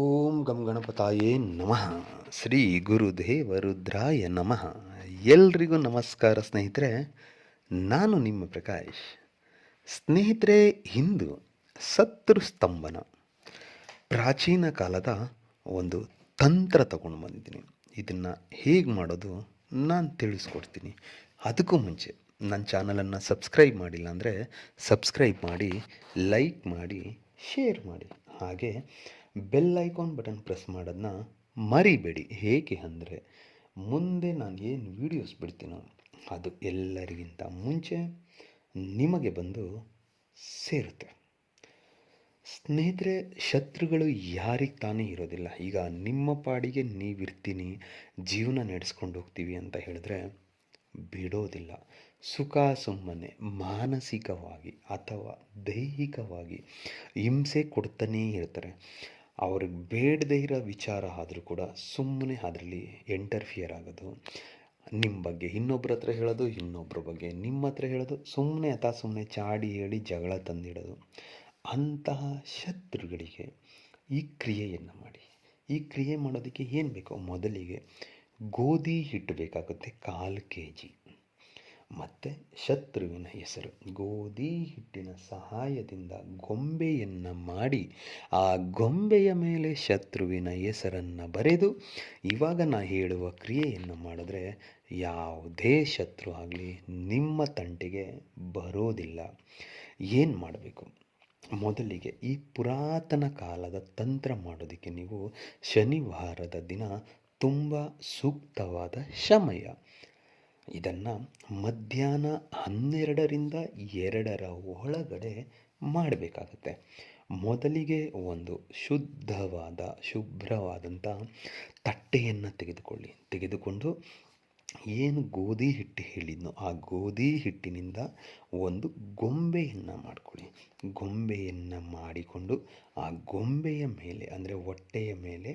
ಓಂ ಗಂ ಗಣಪತಾಯೇ ನಮಃ. ಶ್ರೀ ಗುರುದೇವ ರುದ್ರಾಯ ನಮಃ. ಎಲ್ರಿಗೂ ನಮಸ್ಕಾರ ಸ್ನೇಹಿತರೆ. ನಾನು ನಿಮ್ಮ ಪ್ರಕಾಶ್. ಸ್ನೇಹಿತರೆ, ಇಂದು ಶತ್ರು ಸ್ತಂಭನ ಪ್ರಾಚೀನ ಕಾಲದ ಒಂದು ತಂತ್ರ ತಗೊಂಡು ಬಂದಿದ್ದೀನಿ. ಇದನ್ನು ಹೇಗೆ ಮಾಡೋದು ನಾನು ತಿಳಿಸ್ಕೊಡ್ತೀನಿ. ಅದಕ್ಕೂ ಮುಂಚೆ ನನ್ನ ಚಾನಲನ್ನು ಸಬ್ಸ್ಕ್ರೈಬ್ ಮಾಡಿಲ್ಲ ಅಂದರೆ ಸಬ್ಸ್ಕ್ರೈಬ್ ಮಾಡಿ, ಲೈಕ್ ಮಾಡಿ, ಶೇರ್ ಮಾಡಿ. ಹಾಗೆ ಬೆಲ್ ಐಕಾನ್ ಬಟನ್ ಪ್ರೆಸ್ ಮಾಡೋದನ್ನ ಮರಿಬೇಡಿ. ಹೇಗೆ ಅಂದರೆ ಮುಂದೆ ನಾನು ಏನು ವೀಡಿಯೋಸ್ ಬಿಡ್ತೀನೋ ಅದು ಎಲ್ಲರಿಗಿಂತ ಮುಂಚೆ ನಿಮಗೆ ಬಂದು ಸೇರುತ್ತೆ. ಸ್ನೇಹಿತರೆ, ಶತ್ರುಗಳು ಯಾರಿಗೆ ತಾನೇ ಇರೋದಿಲ್ಲ. ಈಗ ನಿಮ್ಮ ಪಾಡಿಗೆ ನೀವಿರ್ತೀನಿ, ಜೀವನ ನಡೆಸ್ಕೊಂಡು ಹೋಗ್ತೀವಿ ಅಂತ ಹೇಳಿದ್ರೆ ಬಿಡೋದಿಲ್ಲ. ಸುಖ ಸುಮ್ಮನೆ ಮಾನಸಿಕವಾಗಿ ಅಥವಾ ದೈಹಿಕವಾಗಿ ಹಿಂಸೆ ಕೊಡ್ತಾನೇ ಇರ್ತಾರೆ. ಅವ್ರಿಗೆ ಬೇಡದೇ ಇರೋ ವಿಚಾರ ಆದರೂ ಕೂಡ ಸುಮ್ಮನೆ ಅದರಲ್ಲಿ ಎಂಟರ್ಫಿಯರ್ ಆಗೋದು, ನಿಮ್ಮ ಬಗ್ಗೆ ಇನ್ನೊಬ್ಬರ ಹತ್ರ ಹೇಳೋದು, ಇನ್ನೊಬ್ಬರ ಬಗ್ಗೆ ನಿಮ್ಮ ಹತ್ರ ಹೇಳೋದು, ಸುಮ್ಮನೆ ಸುಮ್ಮನೆ ಚಾಡಿ ಹೇಳಿ ಜಗಳ ತಂದಿಡೋದು. ಅಂತಹ ಶತ್ರುಗಳಿಗೆ ಈ ಕ್ರಿಯೆಯನ್ನು ಮಾಡಿ. ಈ ಕ್ರಿಯೆ ಮಾಡೋದಕ್ಕೆ ಏನು ಬೇಕೋ, ಮೊದಲಿಗೆ ಗೋಧಿ ಹಿಟ್ಟು ಬೇಕಾಗುತ್ತೆ 1/4 kg. ಮತ್ತು ಶತ್ರುವಿನ ಹೆಸರು, ಗೋಧಿ ಹಿಟ್ಟಿನ ಸಹಾಯದಿಂದ ಗೊಂಬೆಯನ್ನು ಮಾಡಿ ಆ ಗೊಂಬೆಯ ಮೇಲೆ ಶತ್ರುವಿನ ಹೆಸರನ್ನು ಬರೆದು ಇವಾಗ ನಾ ಹೇಳುವ ಕ್ರಿಯೆಯನ್ನು ಮಾಡಿದ್ರೆ ಯಾವುದೇ ಶತ್ರು ಆಗಲಿ ನಿಮ್ಮ ತಂಟೆಗೆ ಬರೋದಿಲ್ಲ. ಏನು ಮಾಡಬೇಕು? ಮೊದಲಿಗೆ ಈ ಪುರಾತನ ಕಾಲದ ತಂತ್ರ ಮಾಡೋದಕ್ಕೆ ನೀವು ಶನಿವಾರದ ದಿನ ತುಂಬ ಸೂಕ್ತವಾದ ಸಮಯ. ಇದನ್ನು ಮಧ್ಯಾಹ್ನ 12ರಿಂದ 2ರ ಒಳಗಡೆ ಮಾಡಬೇಕಾಗುತ್ತೆ. ಮೊದಲಿಗೆ ಒಂದು ಶುಭ್ರವಾದಂಥ ತಟ್ಟೆಯನ್ನು ತೆಗೆದುಕೊಂಡು ಏನು ಗೋಧಿ ಹಿಟ್ಟು ಹೇಳಿದ್ನೋ ಆ ಗೋಧಿ ಹಿಟ್ಟಿನಿಂದ ಒಂದು ಗೊಂಬೆಯನ್ನು ಮಾಡಿಕೊಳ್ಳಿ. ಗೊಂಬೆಯನ್ನು ಮಾಡಿಕೊಂಡು ಆ ಗೊಂಬೆಯ ಮೇಲೆ ಅಂದರೆ ಹೊಟ್ಟೆಯ ಮೇಲೆ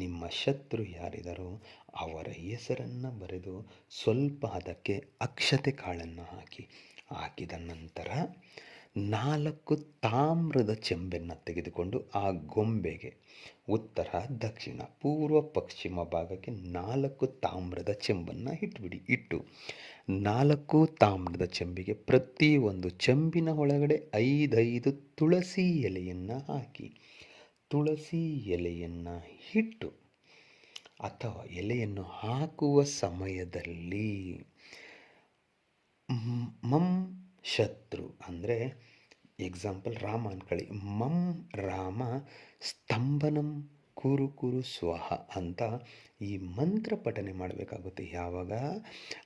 ನಿಮ್ಮ ಶತ್ರು ಯಾರಿದ್ದಾರೋ ಅವರ ಹೆಸರನ್ನು ಬರೆದು ಸ್ವಲ್ಪ ಅದಕ್ಕೆ ಅಕ್ಷತೆ ಕಾಳನ್ನು ಹಾಕಿದ ನಂತರ 4 ತಾಮ್ರದ ಚೆಂಬನ್ನು ತೆಗೆದುಕೊಂಡು ಆ ಗೊಂಬೆಗೆ ಉತ್ತರ, ದಕ್ಷಿಣ, ಪೂರ್ವ, ಪಶ್ಚಿಮ ಭಾಗಕ್ಕೆ 4 ತಾಮ್ರದ ಚೆಂಬನ್ನು ಇಟ್ಟು 4 ತಾಮ್ರದ ಚೆಂಬಿಗೆ ಪ್ರತಿಯೊಂದು ಚೆಂಬಿನ ಒಳಗಡೆ 5 ತುಳಸಿ ಎಲೆಯನ್ನು ಹಾಕಿ, ತುಳಸಿ ಎಲೆಯನ್ನು ಇಟ್ಟು ಅಥವಾ ಎಲೆಯನ್ನು ಹಾಕುವ ಸಮಯದಲ್ಲಿ ಮಂ ಶತ್ರು ಅಂದರೆ ಎಕ್ಸಾಂಪಲ್ ರಾಮ ಅಂದ್ಕೊಳ್ಳಿ. ಮಂ ರಾಮ ಸ್ತಂಭನಂ ಕುರು ಕುರು ಸ್ವಹ ಅಂತ ಈ ಮಂತ್ರ ಪಠನೆ ಮಾಡಬೇಕಾಗುತ್ತೆ. ಯಾವಾಗ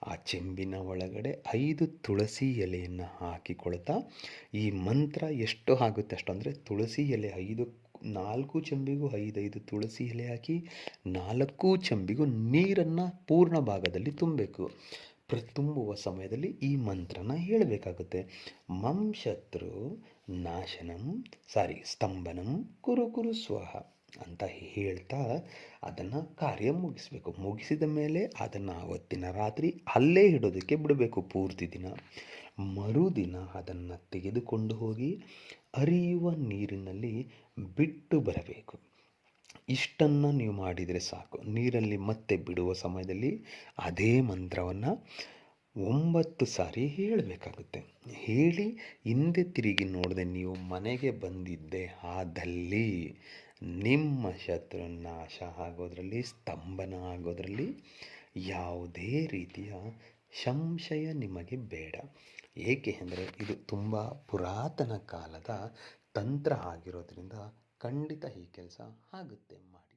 ಆ ಚೆಂಬಿನ ಒಳಗಡೆ 5 ತುಳಸಿ ಎಲೆಯನ್ನು ಹಾಕಿಕೊಳ್ತಾ ಈ ಮಂತ್ರ ಎಷ್ಟು ಆಗುತ್ತೆ ಅಷ್ಟು, ಅಂದರೆ ತುಳಸಿ ಎಲೆ 4 ಚೆಂಬಿಗೂ 5 ತುಳಸಿ ಎಲೆ ಹಾಕಿ 4 ಚೆಂಬಿಗೂ ನೀರನ್ನು ಪೂರ್ಣ ಭಾಗದಲ್ಲಿ ತುಂಬಬೇಕು. ತುಂಬುವ ಸಮಯದಲ್ಲಿ ಈ ಮಂತ್ರನ ಹೇಳಬೇಕಾಗುತ್ತೆ. ಮಂ ಶತ್ರು ನಾಶನಂ ಸ್ತಂಭನಂ ಕುರು ಕುರು ಸ್ವಹ ಅಂತ ಹೇಳ್ತಾ ಅದನ್ನು ಕಾರ್ಯ ಮುಗಿಸ್ಬೇಕು. ಮುಗಿಸಿದ ಮೇಲೆ ಅದನ್ನು ಆವತ್ತಿನ ರಾತ್ರಿ ಅಲ್ಲೇ ಇಡೋದಕ್ಕೆ ಬಿಡಬೇಕು ಪೂರ್ತಿ ದಿನ. ಮರುದಿನ ಅದನ್ನು ತೆಗೆದುಕೊಂಡು ಹೋಗಿ ಹರಿಯುವ ನೀರಿನಲ್ಲಿ ಬಿಟ್ಟು ಬರಬೇಕು. ಇಷ್ಟನ್ನು ನೀವು ಮಾಡಿದರೆ ಸಾಕು. ನೀರಲ್ಲಿ ಮತ್ತೆ ಬಿಡುವ ಸಮಯದಲ್ಲಿ ಅದೇ ಮಂತ್ರವನ್ನು 9 ಸಾರಿ ಹೇಳಬೇಕಾಗುತ್ತೆ. ಹೇಳಿ ಹಿಂದೆ ತಿರುಗಿ ನೋಡದೆ ನೀವು ಮನೆಗೆ ಬಂದಿದ್ದೆ ಆದಲ್ಲಿ ನಿಮ್ಮ ಶತ್ರು ನಾಶ ಆಗೋದ್ರಲ್ಲಿ, ಸ್ತಂಭನ ಆಗೋದ್ರಲ್ಲಿ ಯಾವುದೇ ರೀತಿಯ ಸಂಶಯ ನಿಮಗೆ ಬೇಡ. ಏಕೆ ಅಂದರೆ ಇದು ತುಂಬ ಪುರಾತನ ಕಾಲದ ತಂತ್ರ ಆಗಿರೋದ್ರಿಂದ ಖಂಡಿತ ಈ ಕೆಲಸ ಆಗುತ್ತೆ. ಮಾಡಿ.